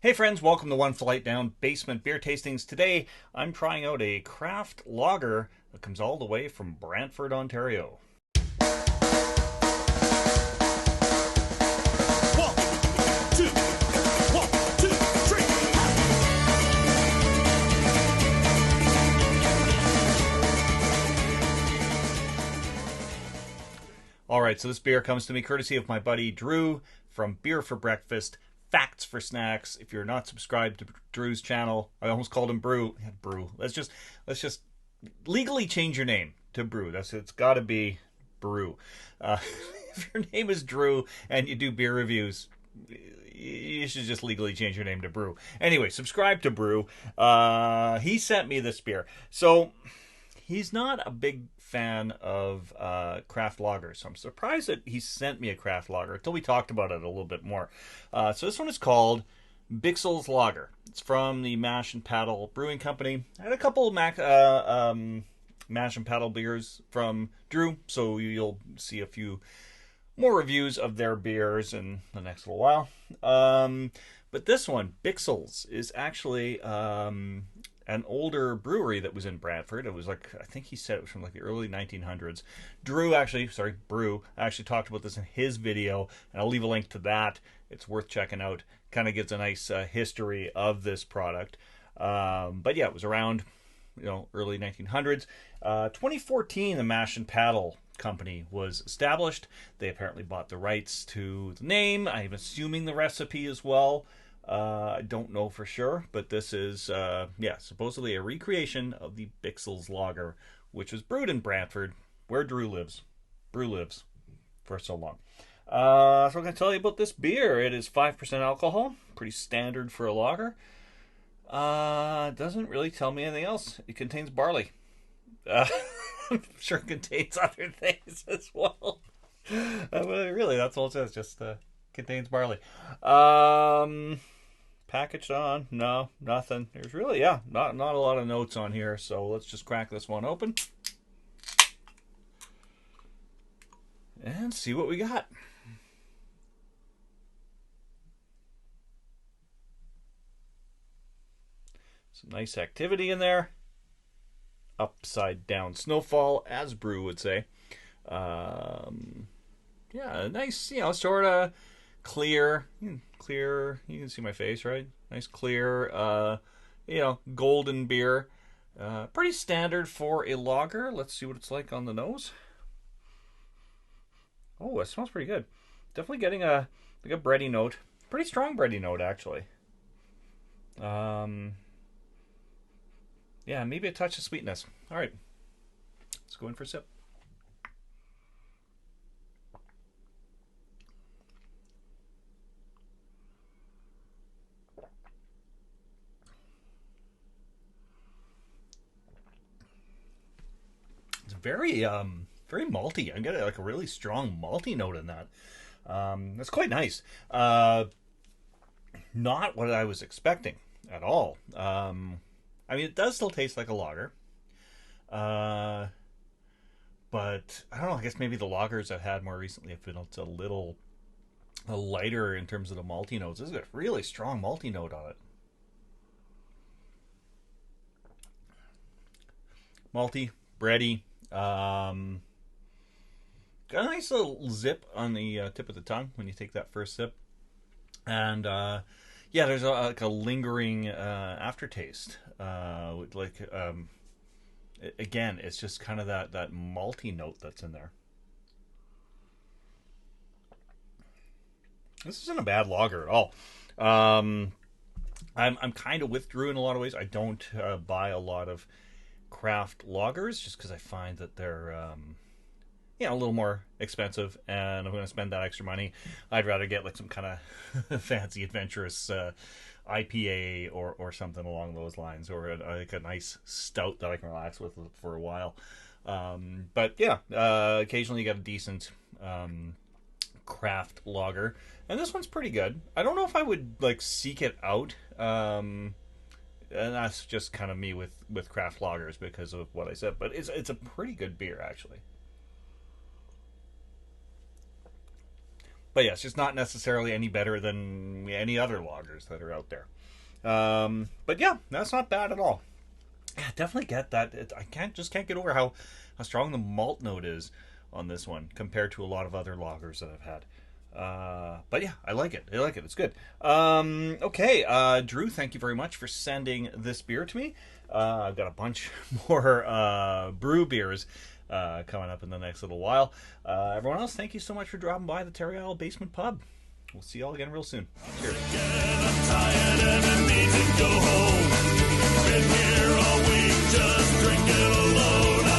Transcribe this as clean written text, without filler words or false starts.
Hey friends, welcome to One Flight Down Basement Beer Tastings. Today I'm trying out a craft lager that comes all the way from Brantford, Ontario. One, two, one, two, three. Alright, so this beer comes to me courtesy of my buddy Drew from Beer for Breakfast, Facts for Snacks. If you're not subscribed to Drew's channel, I almost called him Brew. Yeah, Brew. Let's just legally change your name to Brew. It's got to be Brew. Uh, if your name is Drew and you do beer reviews, you should just legally change your name to Brew. Anyway, subscribe to Brew. He sent me this beer. So he's not a big fan of craft lagers, so I'm surprised that he sent me a craft lager until we talked about it a little bit more. So this one is called Bixel's Lager. It's from the Mash and Paddle Brewing Company. I had a couple of Mash and Paddle beers from Drew, so you'll see a few more reviews of their beers in the next little while. But this one, Bixel's, is actually an older brewery that was in Brantford. It was like, I think he said it was from like the early 1900s. Brew actually talked about this in his video, and I'll leave a link to that. It's worth checking out. Kind of gives a nice history of this product. But yeah, it was around, early 1900s. 2014, the Mash and Paddle company was established. They apparently bought the rights to the name. I'm assuming the recipe as well. I don't know for sure, but this is, supposedly a recreation of the Bixel's Lager, which was brewed in Brantford, where Brew lives for so long. So I'm going to tell you about this beer. It is 5% alcohol, pretty standard for a lager. Doesn't really tell me anything else. It contains barley. I'm sure it contains other things as well. But really, that's all it says. Just contains barley. Packaged on? No, nothing. There's really, not a lot of notes on here. So let's just crack this one open and see what we got. Some nice activity in there. Upside down snowfall, as Brew would say. Nice, sort of clear. You can see my face, right? Nice clear, golden beer. Pretty standard for a lager. Let's see what it's like on the nose. Oh, it smells pretty good. Definitely getting a bready note. Pretty strong bready note, actually. Maybe a touch of sweetness. All right, let's go in for a sip. It's very malty. I'm getting like a really strong malty note in that. That's quite nice. Not what I was expecting at all. It does still taste like a lager. But I don't know. I guess maybe the lagers I've had more recently have been a little lighter in terms of the malty notes. This is a really strong malty note on it. Malty, bready. Got a nice little zip on the tip of the tongue when you take that first sip. And there's a lingering aftertaste. Again, it's just kind of that malty note that's in there. This isn't a bad lager at all. I'm kind of with Drew in a lot of ways. I don't buy a lot of craft lagers just because I find that they're a little more expensive, and I'm going to spend that extra money. I'd rather get like some kind of fancy adventurous IPA or something along those lines, or like a nice stout that I can relax with for a while. Occasionally you get a decent craft lager, and this one's pretty good. I don't know if I would like seek it out, and that's just kind of me with craft lagers because of what I said. But it's a pretty good beer actually. But yeah, it's just not necessarily any better than any other lagers that are out there. But yeah, that's not bad at all. Yeah, definitely get that. I can't get over how strong the malt note is on this one compared to a lot of other lagers that I've had. But yeah, I like it. It's good. Okay, Drew, thank you very much for sending this beer to me. I've got a bunch more brew beers coming up in the next little while. Everyone else, thank you so much for dropping by the Terry Isle Basement Pub. We'll see you all again real soon. Cheers. I'm tired and I need to go home. Been here all week just drinking alone.